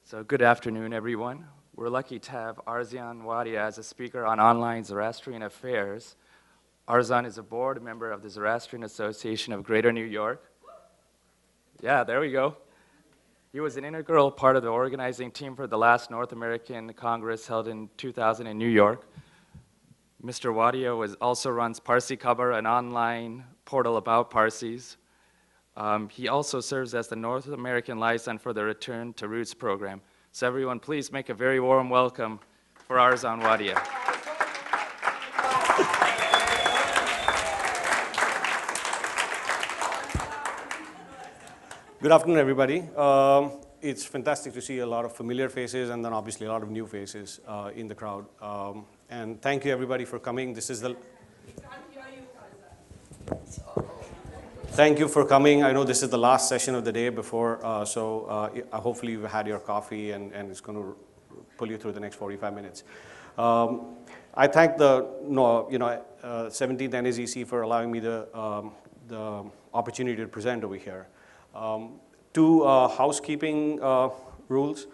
So good afternoon, everyone. We're lucky to have Arzan Wadia as a speaker on online Zoroastrian affairs. Arzan is a board member of the Zoroastrian Association of Greater New York. Yeah, there we go. He was an integral part of the organizing team for the last North American Congress held in 2000 in New York. Mr. Wadia also runs Parsi Khabar, an online portal about Parsis. He also serves as the North American liaison for the Return to Roots program. So everyone, please make a very warm welcome for Arzan Wadia. Good afternoon, everybody. It's fantastic to see a lot of familiar faces and then obviously a lot of new faces in the crowd. And thank you, everybody, for coming. This is the... Thank you for coming. I know this is the last session of the day before, hopefully you've had your coffee and it's going to pull you through the next 45 minutes. I thank the 17th NAZC for allowing me the opportunity to present over here. Two housekeeping rules.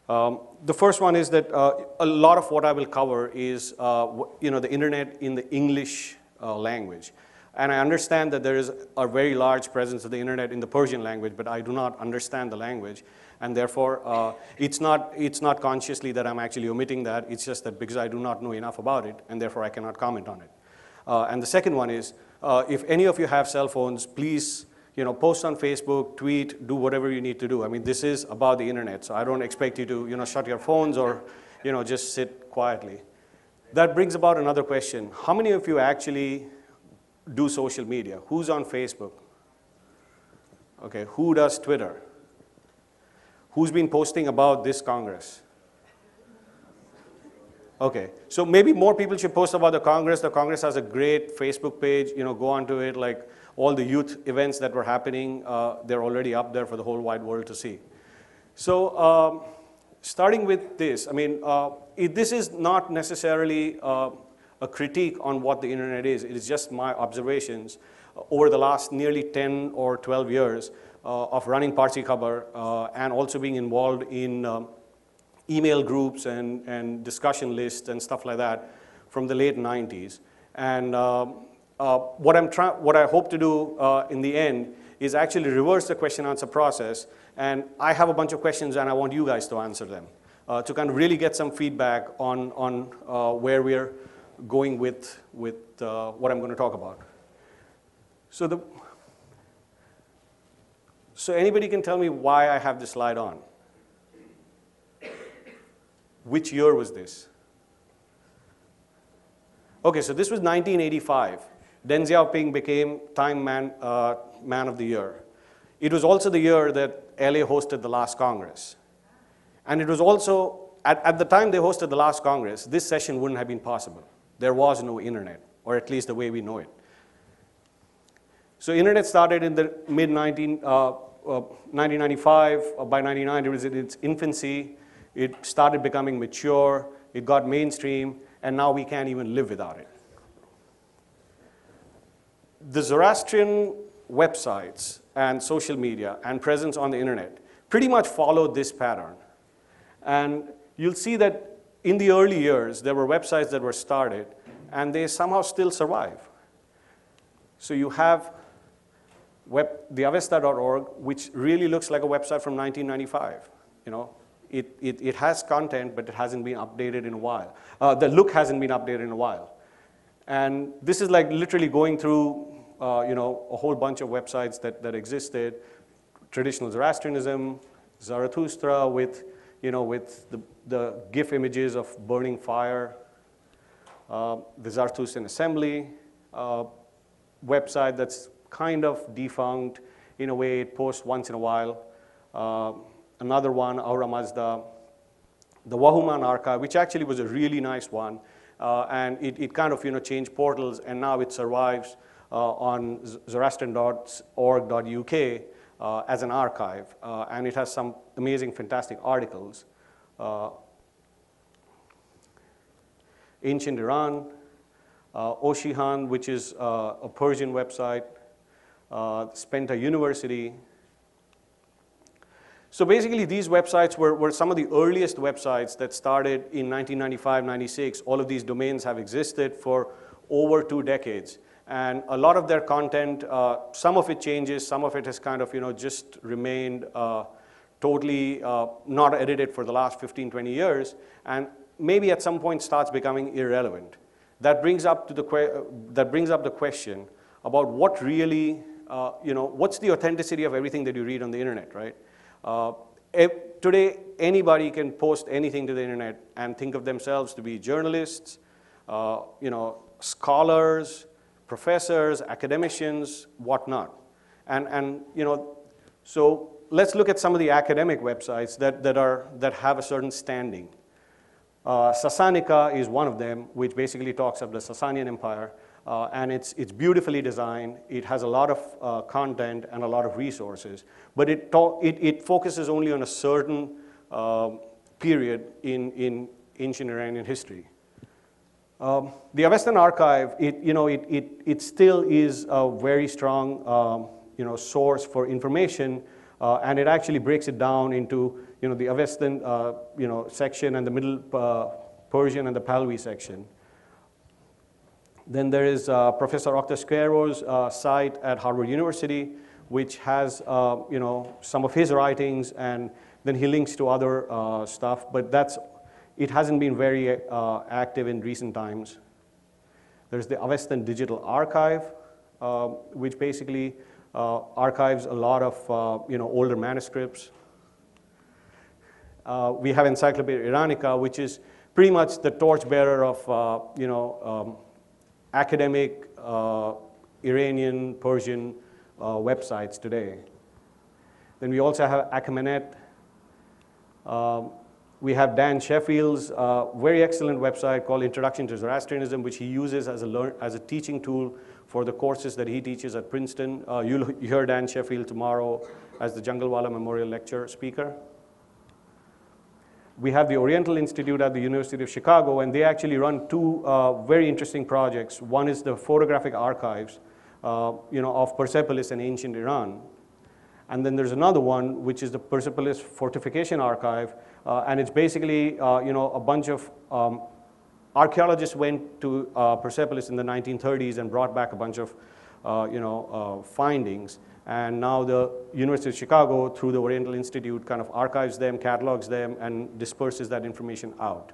The first one is that a lot of what I will cover is the internet in the English language. And I understand that there is a very large presence of the internet in the Persian language, but I do not understand the language. And therefore, it's not consciously that I'm actually omitting that. It's just that because I do not know enough about it, and therefore I cannot comment on it. And the second one is, if any of you have cell phones, please post on Facebook, tweet, do whatever you need to do. I mean, this is about the internet, so I don't expect you to shut your phones or just sit quietly. That brings about another question. How many of you actually do social media? Who's on Facebook? Okay, who does Twitter? Who's been posting about this Congress? Okay, so maybe more people should post about the Congress. The Congress has a great Facebook page. Go onto it. Like all the youth events that were happening, they're already up there for the whole wide world to see. So starting with this, I mean, this is not necessarily a critique on what the internet is. It is just my observations over the last nearly 10 or 12 years of running Parsi Khabar and also being involved in email groups and discussion lists and stuff like that from the late 90s. And what I hope to do in the end is actually reverse the question answer process. And I have a bunch of questions and I want you guys to answer them to kind of really get some feedback on where we're going with what I'm going to talk about. So anybody can tell me why I have this slide on? Which year was this? Okay, so this was 1985. Deng Xiaoping became Time Man of the Year. It was also the year that LA hosted the last Congress. And it was also, at the time they hosted the last Congress, this session wouldn't have been possible. There was no internet, or at least the way we know it. So internet started in the mid-1995. By 99, it was in its infancy. It started becoming mature. It got mainstream. And now we can't even live without it. The Zoroastrian websites and social media and presence on the internet pretty much followed this pattern. And you'll see that in the early years, there were websites that were started, and they somehow still survive. So you have the Avesta.org, which really looks like a website from 1995. It has content, but it hasn't been updated in a while. The look hasn't been updated in a while. And this is like literally going through a whole bunch of websites that existed. Traditional Zoroastrianism, Zarathustra with the GIF images of burning fire, the Zarathustian Assembly website that's kind of defunct in a way. It posts once in a while. Another one, Aura Mazda, the Wahuman archive, which actually was a really nice one, and it kind of changed portals, and now it survives on zoroastrian.org.uk as an archive, and it has some amazing, fantastic articles. Ancient Iran, Oshihan, which is a Persian website, Spenta University, So basically, these websites were some of the earliest websites that started in 1995, 96. All of these domains have existed for over 2 decades. And a lot of their content, some of it changes, some of it has kind of, just remained totally not edited for the last 15, 20 years, and maybe at some point starts becoming irrelevant. That brings up the question about what really, what's the authenticity of everything that you read on the internet, right? Today, anybody can post anything to the internet and think of themselves to be journalists, scholars, professors, academicians, whatnot. And so let's look at some of the academic websites that have a certain standing. Sasanica is one of them, which basically talks of the Sasanian Empire. And it's beautifully designed. It has a lot of content and a lot of resources, but it focuses only on a certain period in ancient Iranian history. The Avestan archive, it still is a very strong source for information, and it actually breaks it down into the Avestan section and the Middle Persian and the Pahlavi section. Then there is Professor Octasquero's site at Harvard University, which has some of his writings, and then he links to other stuff, but it hasn't been very active in recent times. There's the Avestan Digital Archive, which basically archives a lot of older manuscripts. We have Encyclopedia Iranica, which is pretty much the torchbearer of academic Iranian, Persian websites today. Then we also have Achaemenet. We have Dan Sheffield's very excellent website called Introduction to Zoroastrianism, which he uses as a teaching tool for the courses that he teaches at Princeton. You'll hear Dan Sheffield tomorrow as the Jungalwala Memorial Lecture speaker. We have the Oriental Institute at the University of Chicago, and they actually run 2 very interesting projects. One is the photographic archives, of Persepolis and ancient Iran. And then there's another one, which is the Persepolis Fortification Archive, and it's basically, a bunch of archaeologists went to Persepolis in the 1930s and brought back a bunch of, findings. And now the University of Chicago, through the Oriental Institute, kind of archives them, catalogs them, and disperses that information out.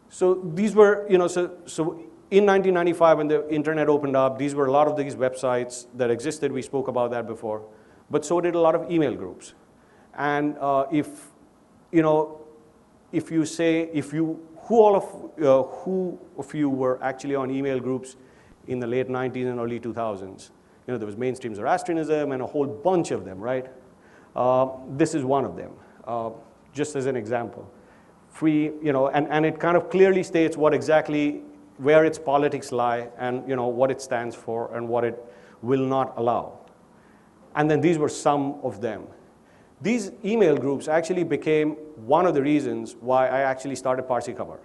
So these were, so in 1995, when the internet opened up, these were a lot of these websites that existed. We spoke about that before. But so did a lot of email groups. And who of you were actually on email groups in the late 90s and early 2000s? There was mainstream Zoroastrianism and a whole bunch of them, right? This is one of them, just as an example. Free, and it kind of clearly states where its politics lie, and what it stands for and what it will not allow. And then these were some of them. These email groups actually became one of the reasons why I actually started Parsi Cover.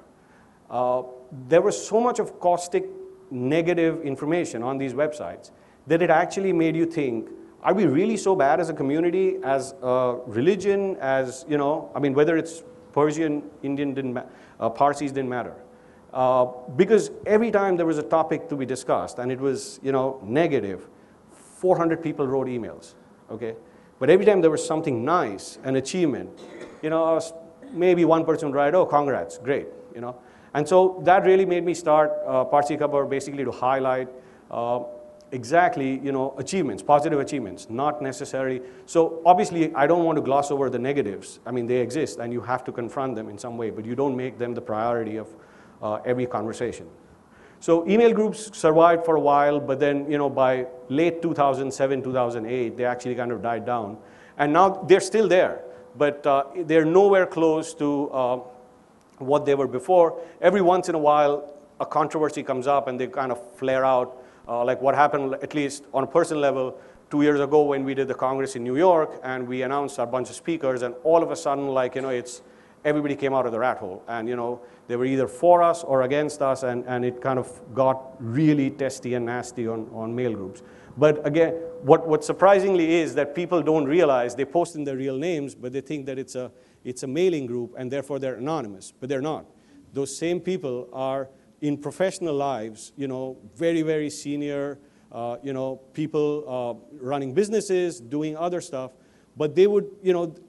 There was so much of caustic, negative information on these websites that it actually made you think, are we really so bad as a community, as a religion, as, whether it's Persian, Indian, Parsis didn't matter. Because every time there was a topic to be discussed and it was, negative, 400 people wrote emails, okay? But every time there was something nice, an achievement, maybe one person would write, oh, congrats, great, And so that really made me start Parsi Cover, basically to highlight exactly, achievements, positive achievements, not necessarily. So obviously, I don't want to gloss over the negatives. They exist, and you have to confront them in some way, but you don't make them the priority of every conversation. So email groups survived for a while, but then, by late 2007, 2008, they actually kind of died down. And now they're still there, but they're nowhere close to what they were before. Every once in a while, a controversy comes up and they kind of flare out, like what happened, at least on a personal level, 2 years ago when we did the Congress in New York, and we announced a bunch of speakers, and all of a sudden, everybody came out of the rat hole, and they were either for us or against us, and it kind of got really testy and nasty on mail groups. But again, what surprisingly is that people don't realize they post in their real names, but they think that it's a mailing group and therefore they're anonymous, but they're not. Those same people are in professional lives, very, very senior, people running businesses, doing other stuff. But they would,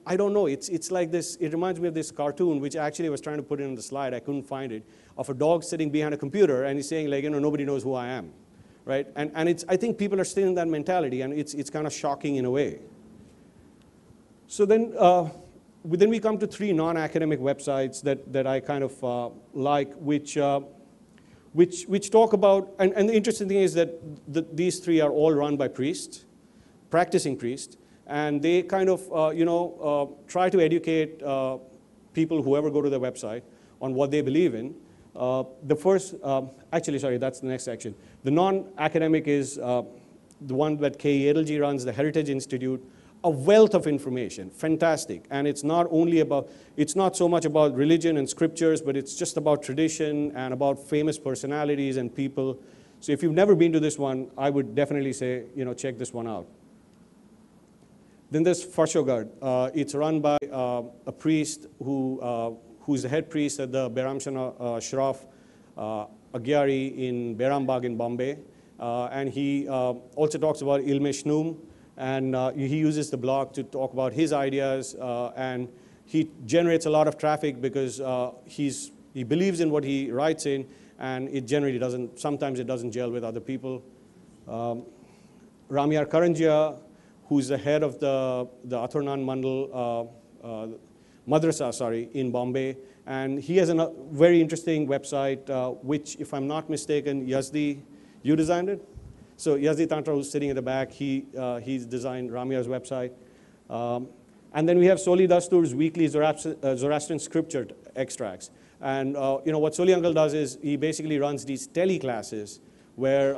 I don't know, it's like this, it reminds me of this cartoon, which actually I was trying to put in the slide, I couldn't find it, of a dog sitting behind a computer and he's saying like, nobody knows who I am, right? And I think people are still in that mentality and it's kind of shocking in a way. So then we come to 3 non-academic websites that I kind of like, which talk about, and the interesting thing is that these 3 are all run by priests, practicing priests, and they kind of, try to educate people, whoever go to their website, on what they believe in. The first, actually, sorry, that's the next section. The non-academic is the one that K.E. Edelji runs, the Heritage Institute, a wealth of information, fantastic. And it's not so much about religion and scriptures, but it's just about tradition and about famous personalities and people. So if you've never been to this one, I would definitely say, check this one out. Then there's Farshogad. It's run by a priest who's the head priest at the Behramshana Shraf Agyari in Behram in Bombay. And he also talks about Ilme Shnum. And he uses the blog to talk about his ideas. And he generates a lot of traffic because he believes in what he writes in. And it generally doesn't, sometimes it doesn't gel with other people. Ramyar Karanjia, who's the head of the Athurnan Mandal Madrasa, in Bombay. And he has a very interesting website, which, if I'm not mistaken, Yazdi, you designed it? So Yazdi Tantra, who's sitting at the back, he's designed Ramyar's website. And then we have Soli Dastur's weekly Zoroastrian scripture extracts. And what Soli Uncle does is he basically runs these tele-classes where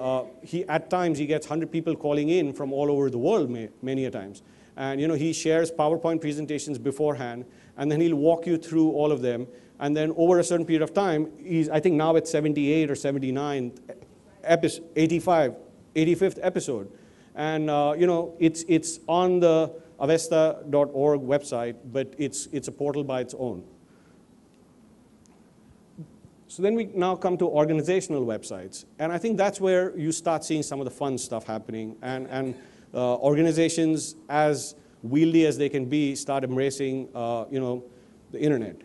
at times he gets 100 people calling in from all over the world many a times. And he shares PowerPoint presentations beforehand, and then he'll walk you through all of them. And then over a certain period of time, I think now it's 78 or 79, 85th episode. And it's on the avesta.org website, but it's a portal by its own. So then we now come to organizational websites. And I think that's where you start seeing some of the fun stuff happening. And organizations, as wieldy as they can be, start embracing the internet.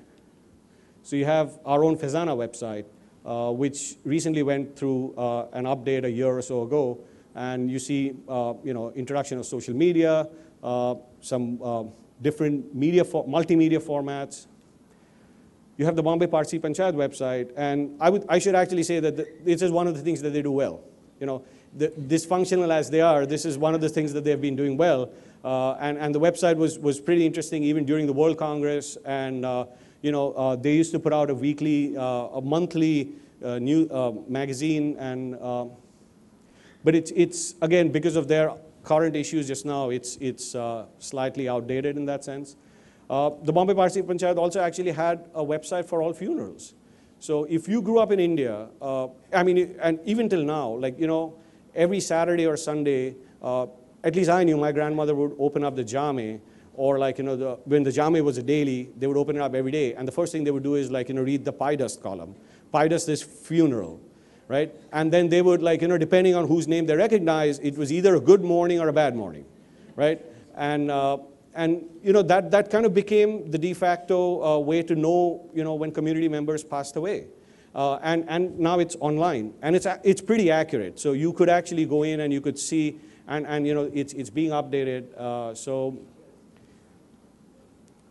So you have our own Fezana website, which recently went through an update a year or so ago. And you see introduction of social media, some different multimedia formats. You have the Bombay Parsi Panchayat website, and I should actually say that this is one of the things that they do well. Dysfunctional as they are, this is one of the things that they've been doing well. And the website was pretty interesting even during the World Congress. And they used to put out a monthly new magazine. And but it's again, because of their current issues just now, it's slightly outdated in that sense. The Bombay Parsi Panchayat also actually had a website for all funerals. So if you grew up in India, and even till now, every Saturday or Sunday, at least I knew my grandmother would open up the Jame, or when the Jame was a daily, they would open it up every day. And the first thing they would do is read the Pai Dust column. Pai Dust is funeral, right? And then they would depending on whose name they recognize, it was either a good morning or a bad morning, right? And that kind of became the de facto way to know, when community members passed away. And now it's online, and it's pretty accurate. So you could actually go in and you could see, and it's being updated. So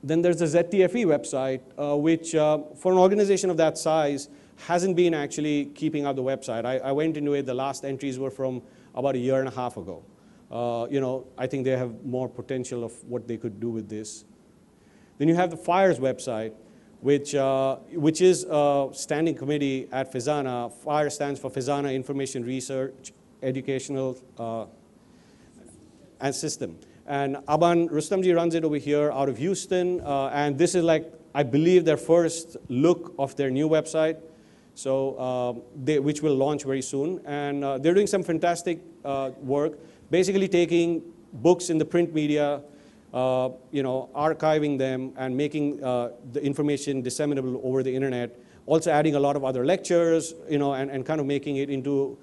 then there's the ZTFE website, which for an organization of that size hasn't been actually keeping up the website. I went into it, the last entries were from about a year and a half ago. I think they have more potential of what they could do with this. Then you have the FIRES website, which is a standing committee at Fezana. FIRE stands for Fezana Information Research, Educational and System. And Aban Rustamji runs it over here out of Houston. And this is I believe, their first look of their new website. So which will launch very soon. And they're doing some fantastic work. basically taking books in the print media, archiving them and making the information disseminable over the internet, also adding a lot of other lectures, and kind of making it into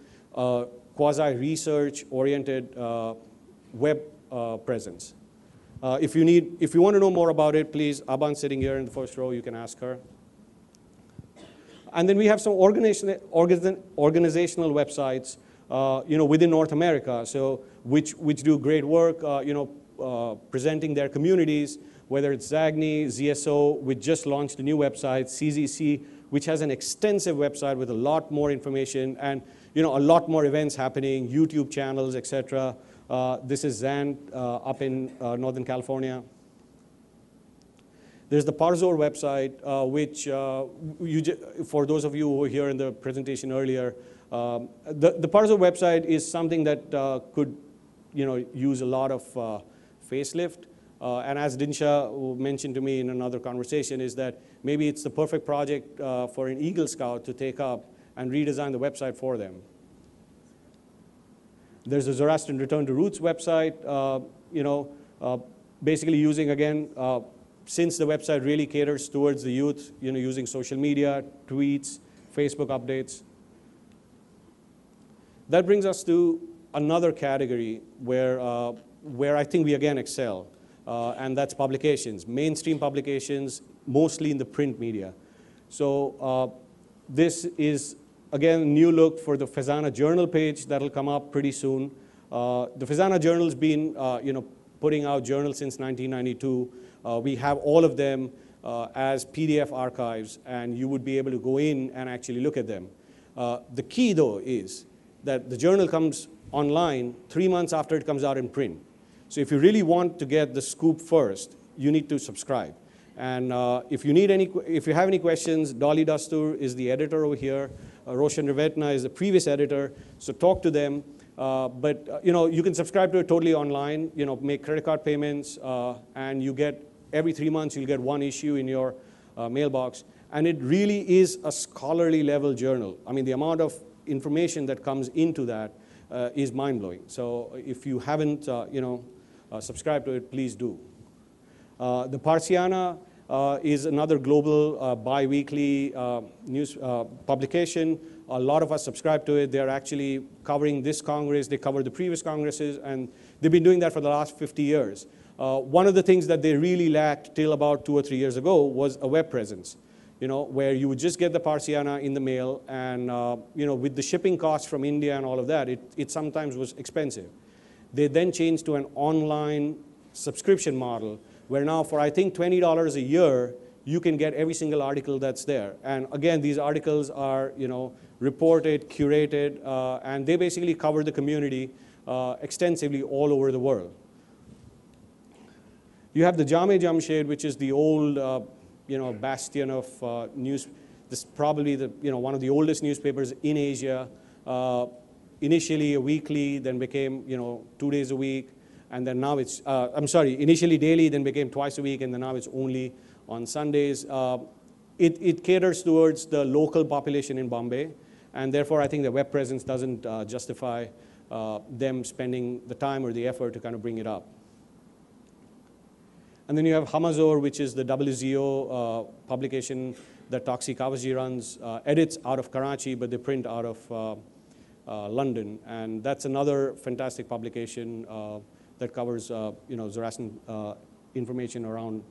quasi-research-oriented web presence. If you want to know more about it, please, Aban's sitting here in the first row, you can ask her. And then we have some organizational websites, within North America, so which do great work, presenting their communities, whether it's ZAGNI, ZSO, which just launched a new website, CZC, which has an extensive website with a lot more information and a lot more events happening, YouTube channels, etc. This is ZAN up in Northern California. There's the Parzor website, which for those of you who were here in the presentation earlier, the Parzor website is something that could use a lot of facelift. And as Dinsha mentioned to me in another conversation, is that maybe it's the perfect project for an Eagle Scout to take up and redesign the website for them. There's a Zoroastrian Return to Roots website, basically using, again, since the website really caters towards the youth, using social media, tweets, Facebook updates. That brings us to another category where I think we again excel, and that's publications, mainstream publications, mostly in the print media. So this is, again, a new look for the Fezana Journal page that'll come up pretty soon. The Fezana Journal's been putting out journals since 1992. We have all of them as PDF archives, and you would be able to go in and actually look at them. The key, though, is that the journal comes online 3 months after it comes out in print. So if you really want to get the scoop first, you need to subscribe. And if you have any questions, Dolly Dastur is the editor over here. Roshan Revetna is the previous editor. So talk to them. But you can subscribe to it totally online. Make credit card payments, and you get every 3 months you'll get one issue in your mailbox. And it really is a scholarly level journal. I mean, the amount of information that comes into that is mind-blowing. So if you haven't subscribed to it, please do. The Parsiana is another global bi-weekly news publication. A lot of us subscribe to it. They're actually covering this Congress. They cover the previous Congresses, and they've been doing that for the last 50 years. One of the things that they really lacked till about 2 or 3 years ago was a web presence, where you would just get the Parsiana in the mail, and with the shipping costs from India and all of that, it sometimes was expensive. They then changed to an online subscription model, where now for, I think, $20 a year, you can get every single article that's there. And again, these articles are, reported, curated, and they basically cover the community extensively all over the world. You have the Jame Jamshed, which is the old, bastion of news. This is probably one of the oldest newspapers in Asia. Initially a weekly, then became 2 days a week, and then now it's initially daily, then became twice a week, and then now it's only on Sundays. It caters towards the local population in Bombay, and therefore I think the web presence doesn't justify them spending the time or the effort to kind of bring it up. And then you have Hamazor, which is the WZO publication that Taksi Kawaji runs, edits out of Karachi, but they print out of London. And that's another fantastic publication that covers Zoroastrian information around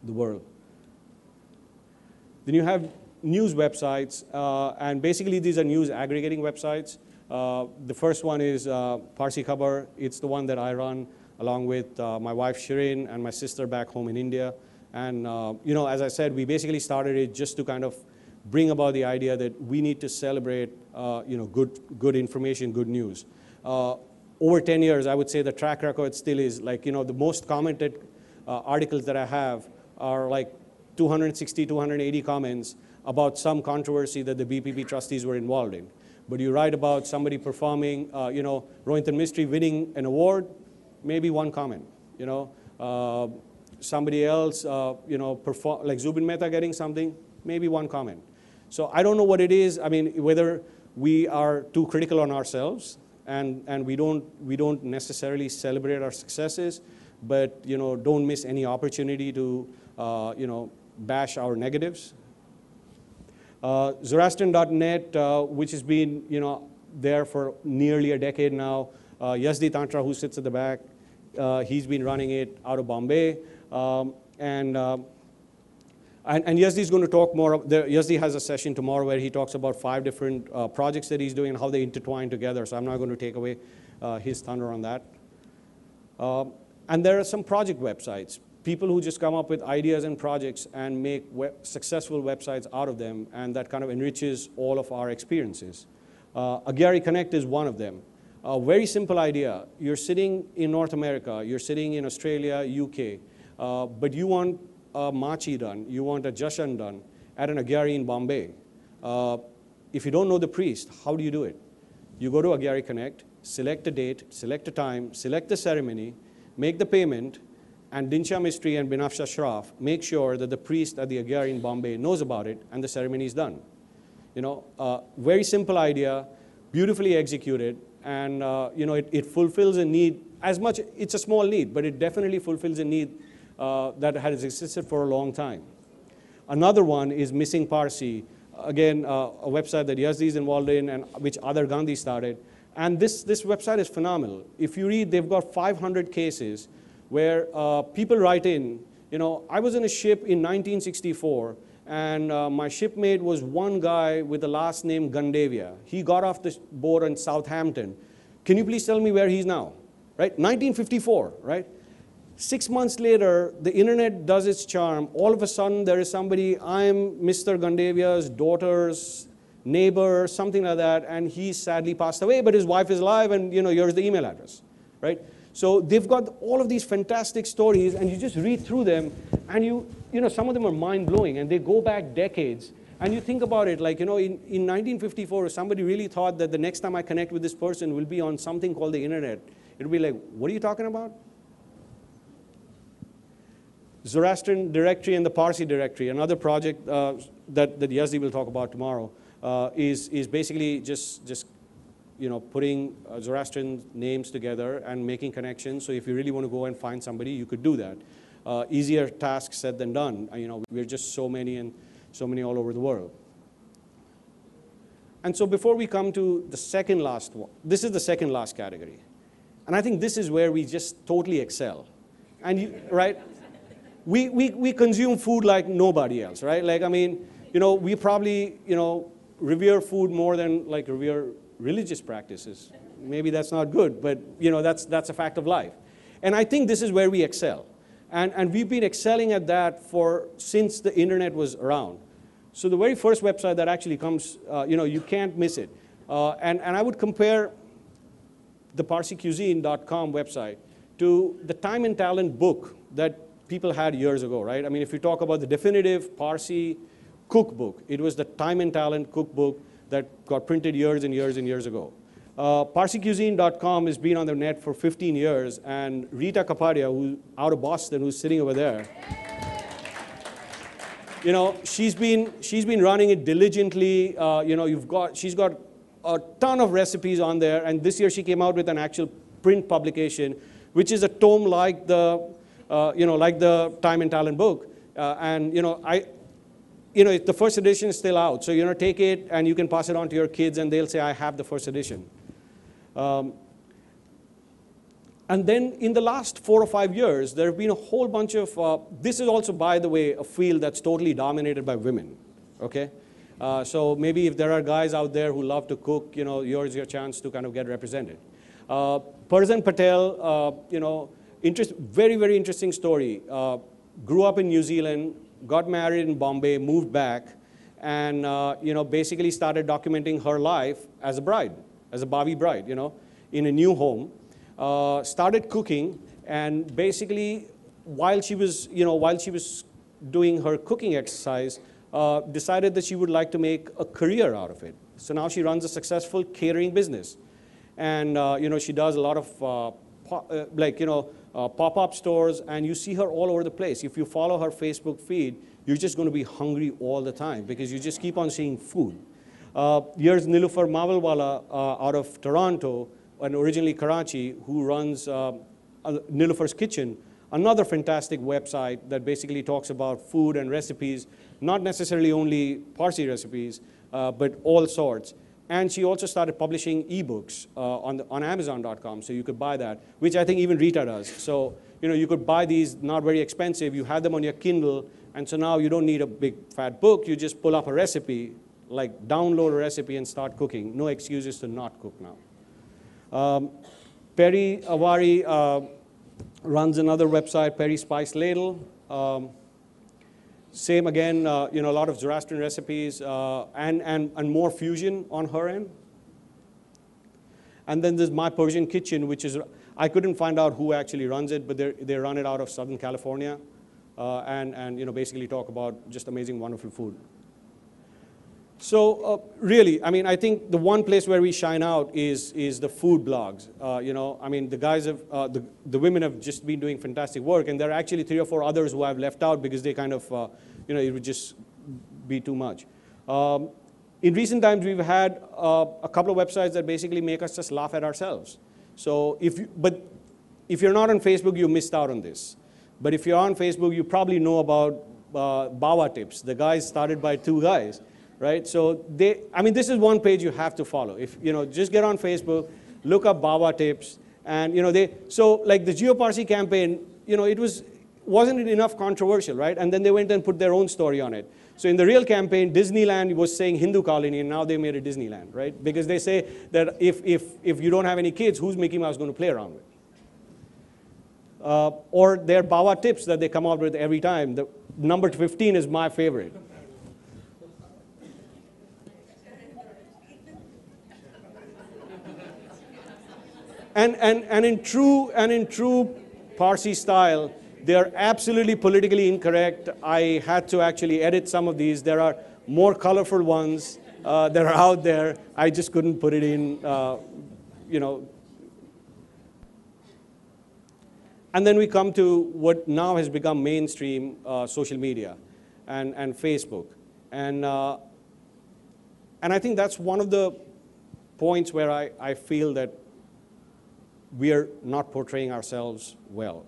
the world. Then you have news websites, and basically these are news aggregating websites. The first one is Parsi Khabar. It's the one that I run along with my wife Shirin and my sister back home in India. And as I said, we basically started it just to kind of bring about the idea that we need to celebrate good information, good news. Over 10 years, I would say the track record still is like, the most commented articles that I have are like 260, 280 comments about some controversy that the BPP trustees were involved in. But you write about somebody performing, Rohinton Mistry winning an award, maybe one comment. Somebody else, perform, like Zubin Mehta getting something, maybe one comment. So I don't know what it is. I mean, whether we are too critical on ourselves and we don't necessarily celebrate our successes, but don't miss any opportunity to bash our negatives. Zoroastrian.net, which has been there for nearly a decade now. Yazdi Tantra, who sits at the back, he's been running it out of Bombay, and Yazdi is going to talk more. Yazdi has a session tomorrow where he talks about 5 different projects that he's doing and how they intertwine together. So I'm not going to take away his thunder on that. And there are some project websites, people who just come up with ideas and projects and make successful websites out of them, and that kind of enriches all of our experiences. Agari Connect is one of them. A very simple idea. You're sitting in North America, you're sitting in Australia, UK, but you want a machi done, you want a jashan done at an Agari in Bombay. If you don't know the priest, how do you do it? You go to Agari Connect, select a date, select a time, select the ceremony, make the payment, and Dinsha Mistry and Binafsha Shraf make sure that the priest at the Agari in Bombay knows about it and the ceremony is done. Very simple idea, beautifully executed, and it fulfills a need. As much, it's a small need, but it definitely fulfills a need that has existed for a long time. Another one is Missing Parsi, again, a website that Yazdi is involved in and which Adar Gandhi started. And this website is phenomenal. If you read, they've got 500 cases where people write in, I was in a ship in 1964, and my shipmate was one guy with the last name Gandavia. He got off the boat in Southampton. Can you please tell me where he's now? Right? 1954, right? 6 months later, the internet does its charm. All of a sudden, there is somebody, I'm Mr. Gandavia's daughter's neighbor, something like that, and he sadly passed away, but his wife is alive, and here's the email address, right? So they've got all of these fantastic stories, and you just read through them, and some of them are mind-blowing, and they go back decades. And you think about it, like, in 1954, if somebody really thought that the next time I connect with this person will be on something called the internet, it'll be like, what are you talking about? Zoroastrian directory and the Parsi directory, another project that Yazdi will talk about tomorrow, is basically just putting Zoroastrian names together and making connections. So if you really want to go and find somebody, you could do that. Easier task said than done. We're just so many all over the world. And so before we come to the second last one, this is the second last category. And I think this is where we just totally excel. And right? We consume food like nobody else, right? Like, we probably, revere food more than like revere religious practices. Maybe that's not good, but that's a fact of life. And I think this is where we excel. And we've been excelling at that since the internet was around. So the very first website that actually comes, you can't miss it. And I would compare the ParsiCuisine.com website to the Time and Talent book that people had years ago, right? If you talk about the definitive Parsi cookbook, it was the Time and Talent cookbook that got printed years and years and years ago. ParsiCuisine.com has been on the net for 15 years, and Rita Kapadia, who's out of Boston, who's sitting over there, she's been running it diligently. She's got a ton of recipes on there, and this year she came out with an actual print publication, which is a tome like the Time and Talent book. The first edition is still out. So, take it and you can pass it on to your kids and they'll say, I have the first edition. And then in the last 4 or 5 years, there have been a whole bunch of, this is also, by the way, a field that's totally dominated by women, okay? So maybe if there are guys out there who love to cook, here's your chance to kind of get represented. Arzan Patel, very, very interesting story. Grew up in New Zealand, got married in Bombay, moved back, and basically started documenting her life as a bride, as a Bavi bride, in a new home. Started cooking, and basically, while she was doing her cooking exercise, decided that she would like to make a career out of it. So now she runs a successful catering business, and she does a lot of pop-up stores, and you see her all over the place. If you follow her Facebook feed, you're just going to be hungry all the time because you just keep on seeing food. Here's Nilufar Mawalwala out of Toronto, and originally Karachi, who runs Nilufer's Kitchen, another fantastic website that basically talks about food and recipes, not necessarily only Parsi recipes, but all sorts. And she also started publishing ebooks on Amazon.com, so you could buy that, which I think even Rita does. So you could buy these, not very expensive. You have them on your Kindle, and so now you don't need a big fat book. You just pull up a recipe, like download a recipe and start cooking. No excuses to not cook now. Perry Avari runs another website, Perry Spice Ladle. Same again, a lot of Zoroastrian recipes and more fusion on her end. And then there's My Persian Kitchen, which is, I couldn't find out who actually runs it, but they run it out of Southern California, and basically talk about just amazing, wonderful food. So really, I think the one place where we shine out is the food blogs. The guys have, the women have just been doing fantastic work, and there are actually 3 or 4 others who I've left out because they kind of, it would just be too much. In recent times, we've had a couple of websites that basically make us just laugh at ourselves. So if you're not on Facebook, you missed out on this. But if you're on Facebook, you probably know about Bawa Tips. The guys started by 2 guys. Right? So this is one page you have to follow. If just get on Facebook, look up Bawa Tips, and so like the GeoParsi campaign, wasn't enough controversial, right? And then they went and put their own story on it. So in the real campaign, Disneyland was saying Hindu colony, and now they made it Disneyland, right? Because they say that if you don't have any kids, who's Mickey Mouse going to play around with? Or their Bawa Tips that they come out with every time. The number 15 is my favorite. And in true Parsi style, they are absolutely politically incorrect. I had to actually edit some of these. There are more colorful ones that are out there. I just couldn't put it in, And then we come to what now has become mainstream social media and Facebook. And I think that's one of the points where I feel that we are not portraying ourselves well.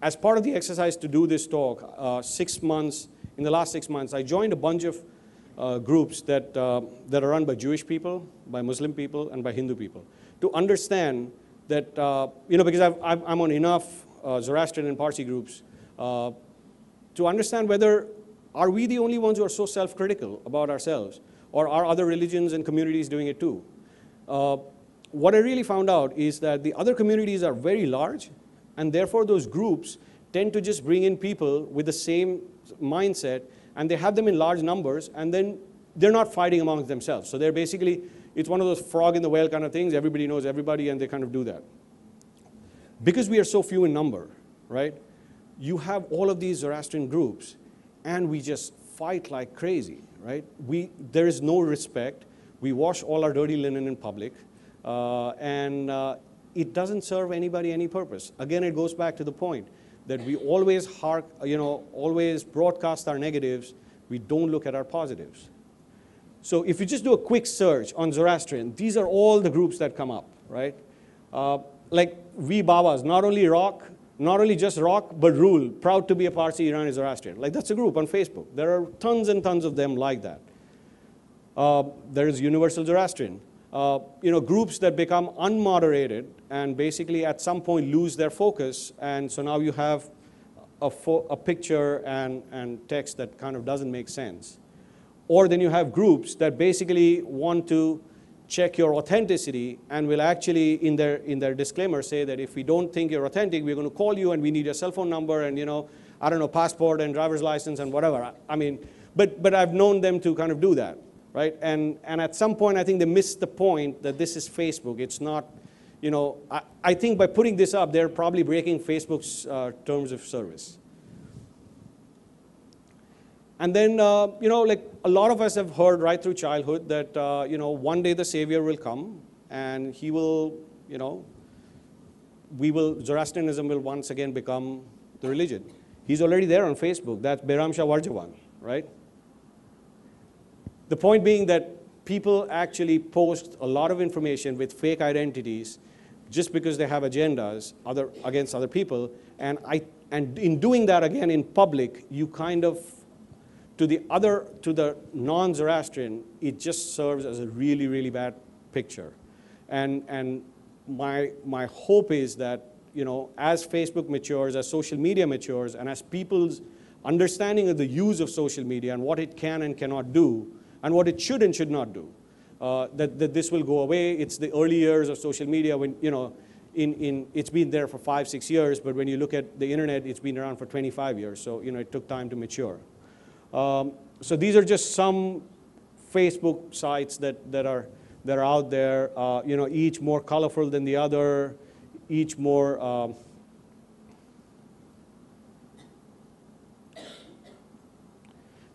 As part of the exercise to do this talk, in the last 6 months, I joined a bunch of groups that are run by Jewish people, by Muslim people, and by Hindu people, to understand that, because I'm on enough Zoroastrian and Parsi groups, to understand whether are we the only ones who are so self-critical about ourselves, or are other religions and communities doing it too? What I really found out is that the other communities are very large, and therefore those groups tend to just bring in people with the same mindset, and they have them in large numbers, and then they're not fighting amongst themselves. So they're basically, it's one of those frog in the well kind of things. Everybody knows everybody, and they kind of do that. Because we are so few in number, right? You have all of these Zoroastrian groups, and we just fight like crazy, right? There is no respect. We wash all our dirty linen in public. And it doesn't serve anybody any purpose. Again, it goes back to the point that we always always broadcast our negatives. We don't look at our positives. So if you just do a quick search on Zoroastrian, these are all the groups that come up, right? Like we Babas, not only just rock, but rule. Proud to be a Parsi Irani Zoroastrian. Like that's a group on Facebook. There are tons and tons of them like that. There is Universal Zoroastrian. Groups that become unmoderated and basically at some point lose their focus, and so now you have a picture and text that kind of doesn't make sense. Or then you have groups that basically want to check your authenticity and will actually in their disclaimer say that if we don't think you're authentic, we're going to call you and we need your cell phone number and passport and driver's license and whatever. But I've known them to kind of do that. Right? And at some point, I think they missed the point that this is Facebook. It's not, I think by putting this up, they're probably breaking Facebook's terms of service. And then, like a lot of us have heard right through childhood that, one day the Savior will come and he will, Zoroastrianism will once again become the religion. He's already there on Facebook. That's Behram Shah Warjawan, right? The point being that people actually post a lot of information with fake identities just because they have agendas against other people. And in doing that again in public, you kind of, to the non-Zoroastrian, it just serves as a really, really bad picture. And my hope is that, as Facebook matures, as social media matures, and as people's understanding of the use of social media and what it can and cannot do, and what it should and should not do, that this will go away. It's the early years of social media when, it's been there for 5-6 years, but when you look at the internet, it's been around for 25 years. So, it took time to mature. So these are just some Facebook sites that are out there, each more colorful than the other, each more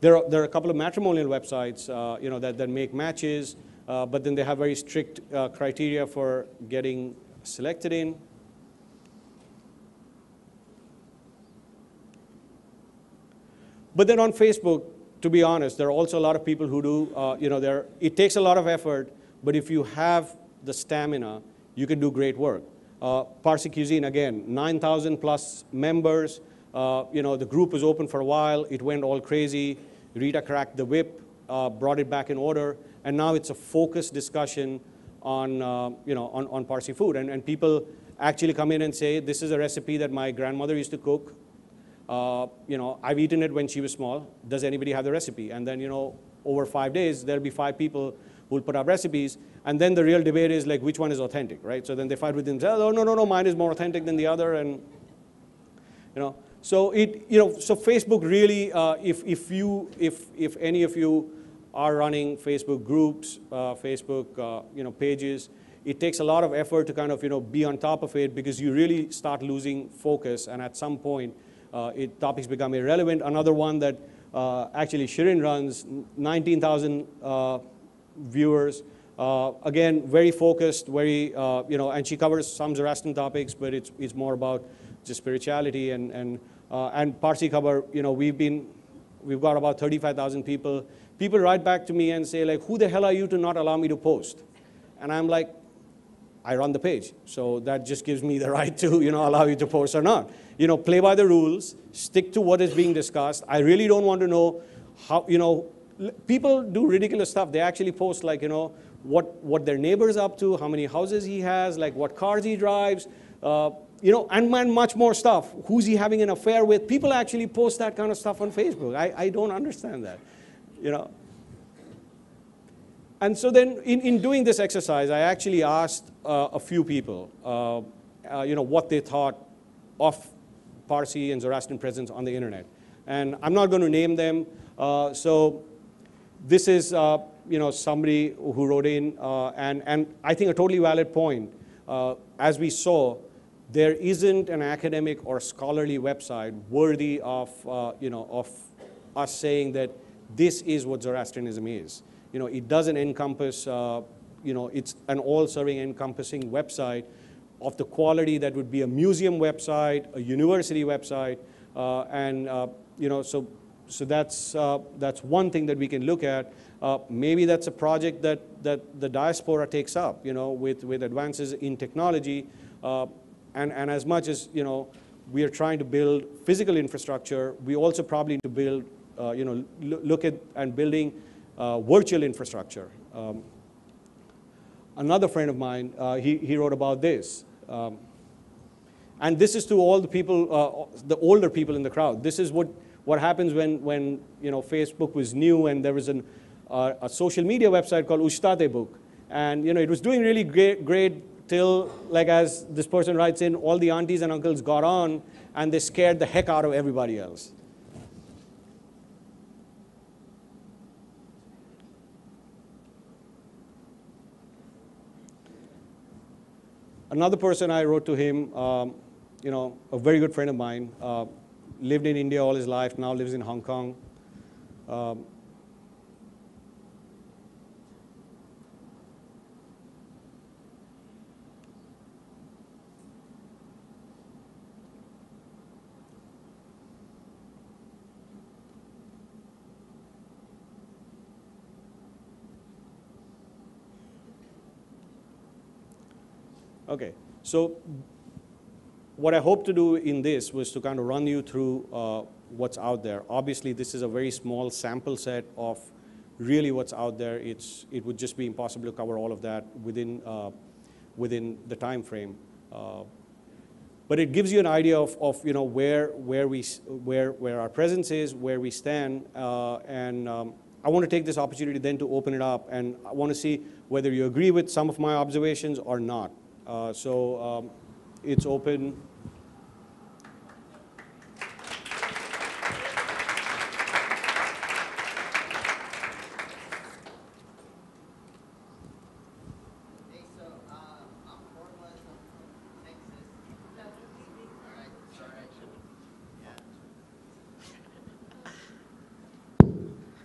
there are a couple of matrimonial websites, that make matches, but then they have very strict criteria for getting selected in. But then on Facebook, to be honest, there are also a lot of people who do, it takes a lot of effort, but if you have the stamina, you can do great work. Parsi Cuisine, again, 9,000 plus members. The group was open for a while. It went all crazy. Rita cracked the whip, brought it back in order, and now it's a focused discussion on, on Parsi food. And people actually come in and say, this is a recipe that my grandmother used to cook. I've eaten it when she was small. Does anybody have the recipe? And then, over 5 days, there'll be 5 people who'll put up recipes. And then the real debate is like, which one is authentic, right? So then they fight with themselves. Oh, no, mine is more authentic than the other. And, so so Facebook really, if any of you are running Facebook groups, Facebook, pages, it takes a lot of effort to kind of, be on top of it, because you really start losing focus. And at some point, topics become irrelevant. Another one that actually Shirin runs, 19,000 viewers. Again, very focused, very, and she covers some Zoroastrian topics, but it's more about just spirituality. And Parsi cover, we've got about 35,000 people. People write back to me and say, like, who the hell are you to not allow me to post? And I'm like, I run the page, so that just gives me the right to, allow you to post or not. Play by the rules, stick to what is being discussed. I really don't want to know how, people do ridiculous stuff. They actually post, like, what their neighbor's up to, how many houses he has, like what cars he drives, and much more stuff. Who's he having an affair with? People actually post that kind of stuff on Facebook. I don't understand that, And so then in doing this exercise, I actually asked a few people, what they thought of Parsi and Zoroastrian presence on the internet. And I'm not going to name them. So this is, somebody who wrote in, and I think a totally valid point. As we saw, there isn't an academic or scholarly website worthy of, of us saying that this is what Zoroastrianism is. It doesn't encompass, it's an all-serving, encompassing website of the quality that would be a museum website, a university website, so that's one thing that we can look at. Maybe that's a project that the diaspora takes up, with advances in technology, and as much as we are trying to build physical infrastructure, we also probably need to build, look at and building virtual infrastructure. Another friend of mine, he wrote about this. And this is to all the people, the older people in the crowd. This is what happens when Facebook was new and there was a social media website called Ushtate Book. And it was doing really great till, like, as this person writes in, all the aunties and uncles got on and they scared the heck out of everybody else. Another person, I wrote to him, a very good friend of mine, lived in India all his life, now lives in Hong Kong. Okay, so what I hope to do in this was to kind of run you through what's out there. Obviously, this is a very small sample set of really what's out there. It would just be impossible to cover all of that within the time frame. But it gives you an idea of you know where our presence is, where we stand, and I want to take this opportunity then to open it up, and I want to see whether you agree with some of my observations or not. So it's open.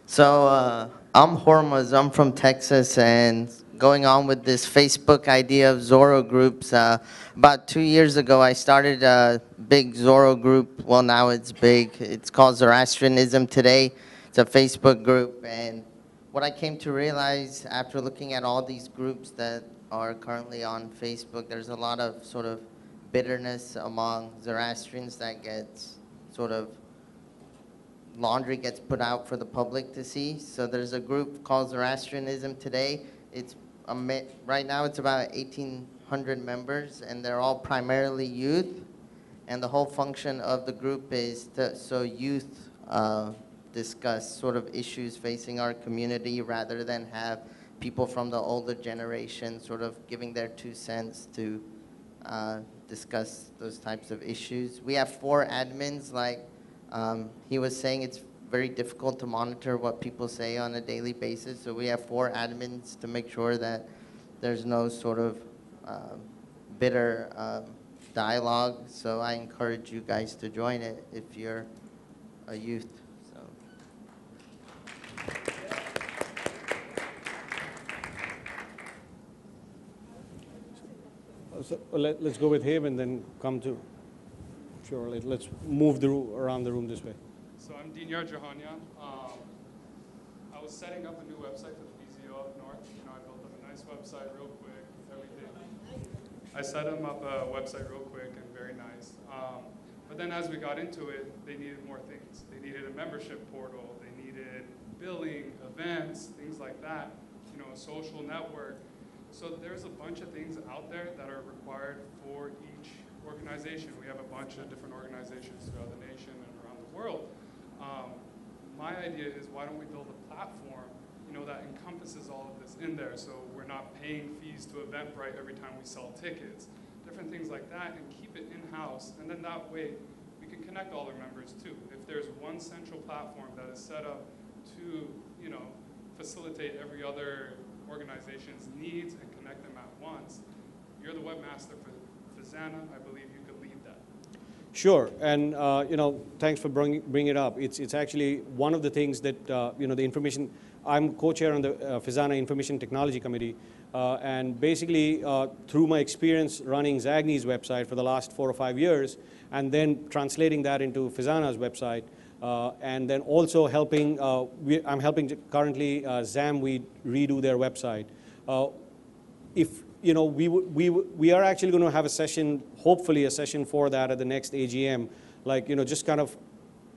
So I'm Hormuz. I'm from Texas, and going on with this Facebook idea of Zorro groups. About 2 years ago, I started a big Zorro group. Well, now it's big. It's called Zoroastrianism Today. It's a Facebook group, and what I came to realize after looking at all these groups that are currently on Facebook, there's a lot of sort of bitterness among Zoroastrians that gets sort of laundry gets put out for the public to see. So there's a group called Zoroastrianism Today. It's right now it's about 1,800 members, and they're all primarily youth. And the whole function of the group is so youth discuss sort of issues facing our community rather than have people from the older generation sort of giving their 2 cents to discuss those types of issues. We have 4 admins, like he was saying. It's very difficult to monitor what people say on a daily basis, so we have 4 admins to make sure that there's no sort of bitter dialogue. So I encourage you guys to join it if you're a youth. So let's go with him and then come to. Sure, let's move around the room this way. So I'm Dinyar Jahanyan. I was setting up a new website for the BZO up north. You know, I built up a nice website real quick, everything. I set them up a website real quick and very nice. But then as we got into it, they needed more things. They needed a membership portal. They needed billing, events, things like that. You know, a social network. So there's a bunch of things out there that are required for each organization. We have a bunch of different organizations throughout the nation and around the world. My idea is, why don't we build a platform, you know, that encompasses all of this in there, so we're not paying fees to Eventbrite every time we sell tickets, different things like that, and keep it in-house. And then that way, we can connect all our members too. If there's one central platform that is set up to, you know, facilitate every other organization's needs and connect them at once, you're the webmaster for Fizana. I believe you could lead that. Sure, and you know, thanks for bringing it up. It's actually one of the things that you know, the information. I'm co-chair on the Fizana Information Technology Committee, and basically through my experience running Zagni's website for the last 4 or 5 years, and then translating that into Fizana's website, and then also helping. I'm helping currently Zamweed redo their website. If you know, we are actually going to have a session, hopefully a session for that at the next AGM, like, you know, just kind of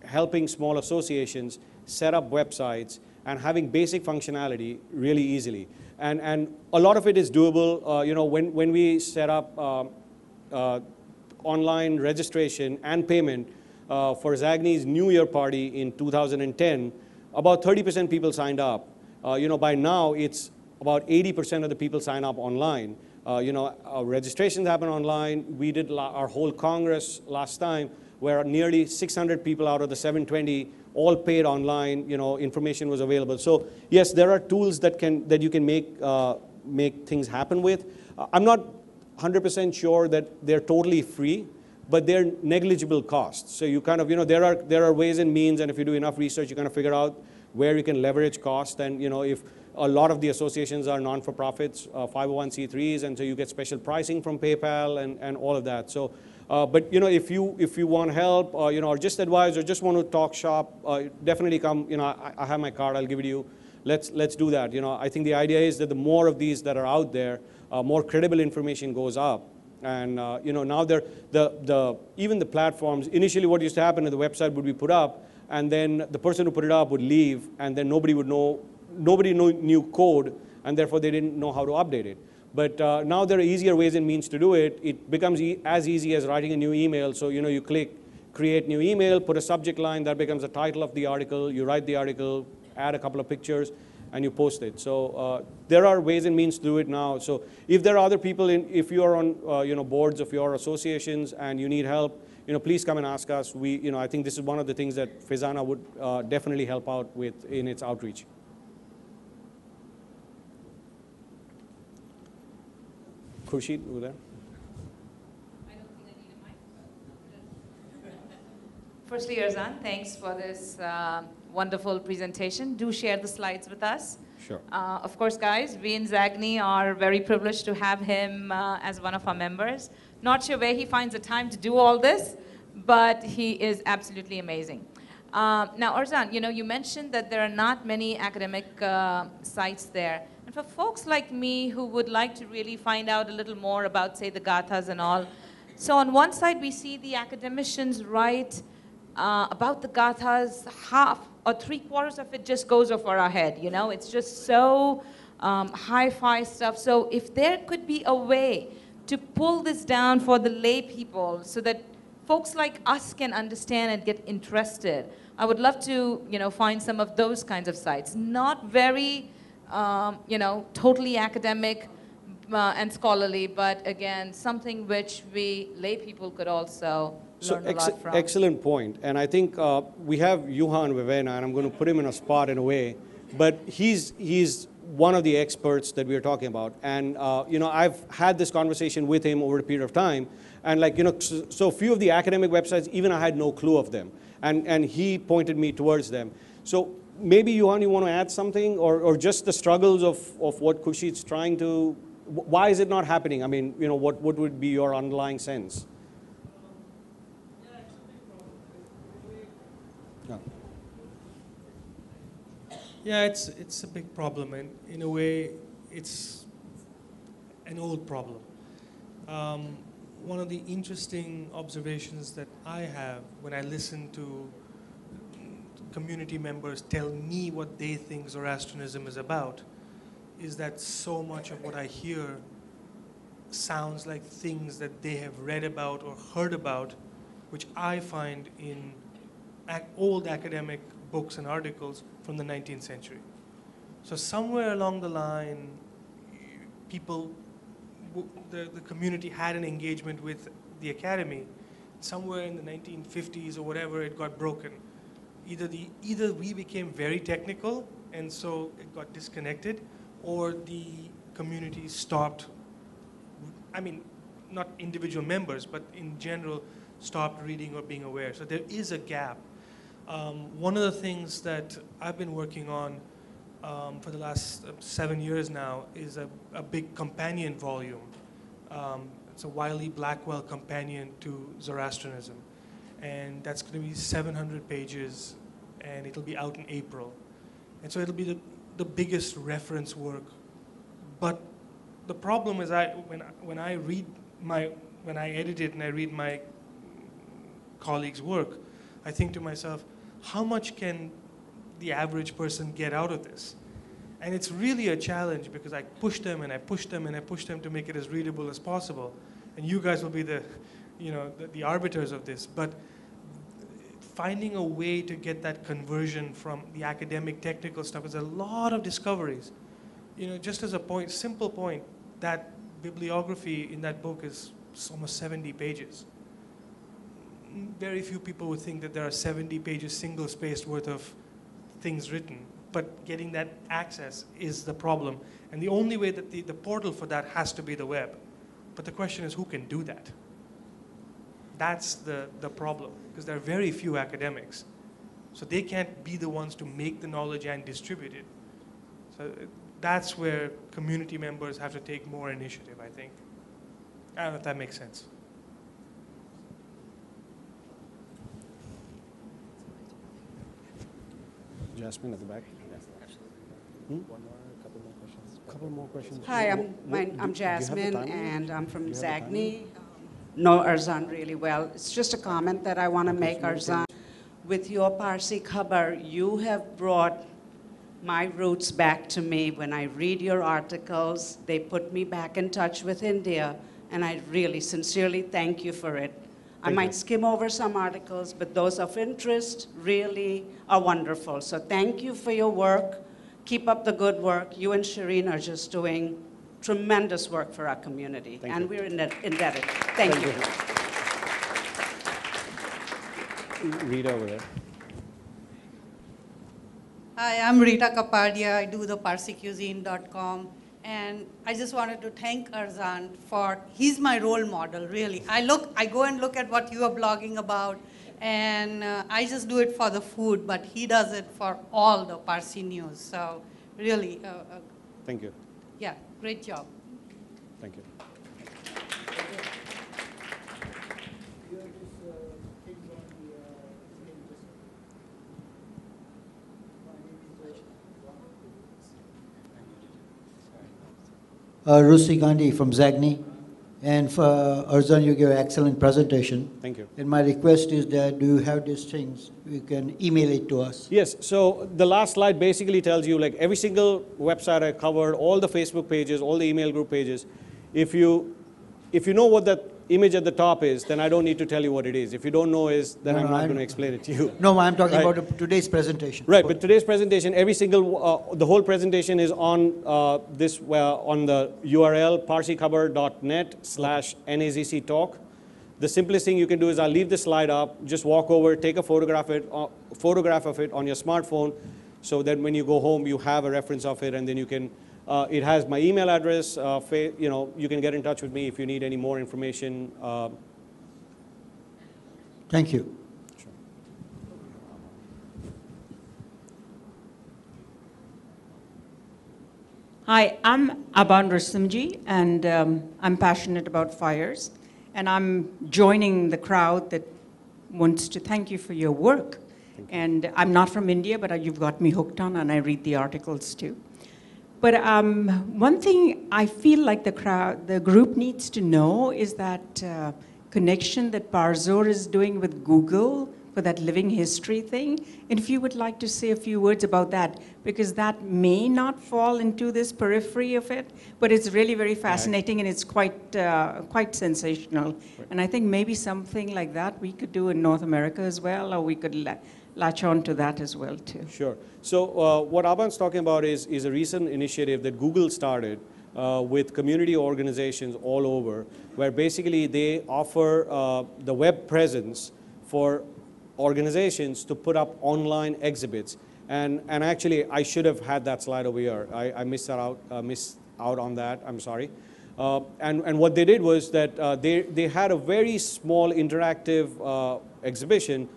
helping small associations set up websites and having basic functionality really easily. And a lot of it is doable. You know, when we set up online registration and payment for Zagni's New Year party in 2010, about 30% people signed up. You know, by now it's about 80% of the people sign up online. You know, our registrations happen online. We did our whole Congress last time, where nearly 600 people out of the 720 all paid online. You know, information was available. So yes, there are tools that you can make things happen with. I'm not 100% sure that they're totally free, but they're negligible costs. So you kind of, you know, there are ways and means, and if you do enough research, you kind of figure out where you can leverage cost. And you know, if a lot of the associations are non-for-profits, 501c3s, and so you get special pricing from PayPal and all of that. So, but you know, if you want help, you know, or just advise, or just want to talk shop, definitely come. You know, I have my card. I'll give it to you. Let's do that. You know, I think the idea is that the more of these that are out there, more credible information goes up, And now even the platforms, initially what used to happen is the website would be put up, and then the person who put it up would leave, and then nobody knew code, and therefore they didn't know how to update it. But now there are easier ways and means to do it. It becomes as easy as writing a new email. So you click create new email, put a subject line, that becomes the title of the article. You write the article, add a couple of pictures, and you post it. So there are ways and means to do it now. So if there are other people, if you are on boards of your associations and you need help, please come and ask us. I think this is one of the things that Faizana would definitely help out with in its outreach. Khurshid, over there. I don't think I need a mic. Firstly, Arzan, thanks for this wonderful presentation. Do share the slides with us. Sure. Of course, guys, we in Zagni are very privileged to have him as one of our members. Not sure where he finds the time to do all this, but he is absolutely amazing. Now, Arzan, you mentioned that there are not many academic sites there. And for folks like me who would like to really find out a little more about, say, the Gathas and all, so on one side we see the academicians write about the Gathas, half or three-quarters of it just goes over our head, It's just so hi-fi stuff. So if there could be a way to pull this down for the lay people so that folks like us can understand and get interested, I would love to, find some of those kinds of sites. Not very, totally academic and scholarly, but again, something which we lay people could also learn a lot from. Excellent point. And I think we have Johan Vivena, and I'm going to put him in a spot in a way, but he's one of the experts that we are talking about. And, I've had this conversation with him over a period of time. And so few of the academic websites, even I had no clue of them. And he pointed me towards them. So maybe, Johan, you want to add something? Or just the struggles of what Khurshid's trying to, why is it not happening? I mean, what would be your underlying sense? Yeah, it's a big problem, and in a way, it's an old problem. One of the interesting observations that I have when I listen to community members tell me what they think Zoroastrianism is about is that so much of what I hear sounds like things that they have read about or heard about, which I find in old academic books and articles from the 19th century. So somewhere along the line, people, the community had an engagement with the academy. Somewhere in the 1950s or whatever, it got broken. Either we became very technical, and so it got disconnected, or the community stopped, I mean, not individual members, but in general, stopped reading or being aware. So there is a gap. One of the things that I've been working on for the last 7 years now is a big companion volume. It's a Wiley Blackwell companion to Zoroastrianism. And that's going to be 700 pages, and it'll be out in April. And so it'll be the biggest reference work. But the problem is when I edit it and I read my colleagues' work, I think to myself, how much can the average person get out of this? And it's really a challenge because I push them and I push them and I push them to make it as readable as possible. And you guys will be the arbiters of this. But finding a way to get that conversion from the academic technical stuff is a lot of discoveries. Just as a point, simple point, that bibliography in that book is almost 70 pages. Very few people would think that there are 70 pages single-spaced worth of things written, but getting that access is the problem. And the only way that the portal for that has to be the web. But the question is, who can do that? That's the problem, because there are very few academics. So they can't be the ones to make the knowledge and distribute it. So that's where community members have to take more initiative, I think. I don't know if that makes sense. Jasmine at the back. One more, a couple more questions. couple more questions. Hi, I'm Do you have the Jasmine, timeline? and I'm from Do you have the Zagny. Know Arzan really well. It's just a comment that I want to make, Arzan. With your Parsi khabar, you have brought my roots back to me. When I read your articles, they put me back in touch with India, and I really sincerely thank you for it. I might skim over some articles, but those of interest really are wonderful. So thank you for your work. Keep up the good work. You and Shireen are just doing tremendous work for our community, and we're indebted. Thank you. Rita over there. Hi, I'm Rita Kapadia. I do the ParsiCuisine.com. And I just wanted to thank Arzan for, he's my role model, really. I go and look at what you are blogging about, and I just do it for the food, but he does it for all the Parsi news. So really, Thank you. yeah, great job. Thank you. Rusi Gandhi from Zagny. And for Arzan, you gave an excellent presentation. Thank you. And my request is that do you have these things? You can email it to us. Yes, so the last slide basically tells you like every single website I covered, all the Facebook pages, all the email group pages. If you know what that image at the top is, then I don't need to tell you what it is. If you don't know is, then I'm not going to explain it to you. No, I'm talking Right. about today's presentation. Right, but today's presentation, every single, the whole presentation is on on the URL parsikhabar.net/NAZC talk. The simplest thing you can do is I'll leave the slide up, just walk over, take a photograph of it on your smartphone, so that when you go home you have a reference of it, and then you can. It has my email address. You can get in touch with me if you need any more information. Thank you. Sure. Hi, I'm Aban Rasimji, and I'm passionate about fires. And I'm joining the crowd that wants to thank you for your work. And I'm not from India, but you've got me hooked on, and I read the articles too. But one thing I feel like the group needs to know is that connection that Parzor is doing with Google for that living history thing. And if you would like to say a few words about that, because that may not fall into this periphery of it, but it's really very fascinating, and it's quite sensational. Right. And I think maybe something like that we could do in North America as well, or we could latch on to that as well too. Sure. So what Aban's talking about is a recent initiative that Google started with community organizations all over, where basically they offer the web presence for organizations to put up online exhibits. And actually, I should have had that slide over here. I missed out on that. I'm sorry. And what they did was that they had a very small interactive exhibition,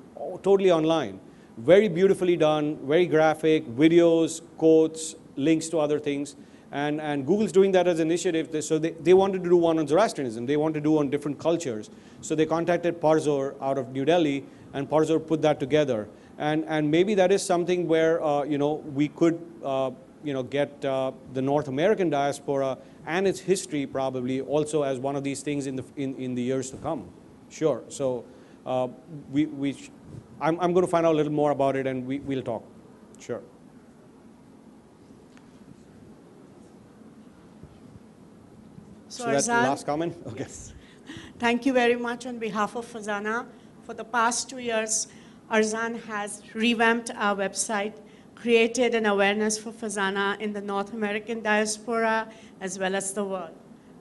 totally online. Very beautifully done, very graphic, videos, quotes, links to other things. And Google's doing that as an initiative. So they wanted to do one on Zoroastrianism. They want to do on different cultures. So they contacted Parzor out of New Delhi, and Parzor put that together. And maybe that is something where we could get the North American diaspora and its history probably also as one of these things in the years to come. Sure. So I'm going to find out a little more about it, and we'll talk. Sure. So that's the last comment? Okay. Yes. Thank you very much on behalf of Fazana. For the past 2 years, Arzan has revamped our website, created an awareness for Fazana in the North American diaspora as well as the world.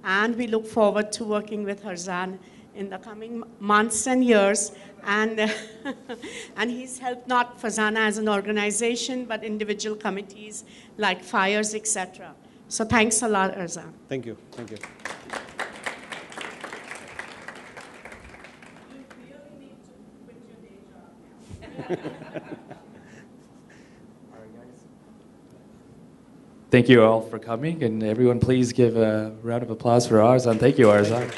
And we look forward to working with Arzan in the coming months and years. And, and he's helped not Fazana as an organization, but individual committees like fires, etc. So thanks a lot, Arzan. Thank you. Thank you. You really need to quit your day job now. Thank you all for coming, and everyone please give a round of applause for Arzan. Thank you, Arzan.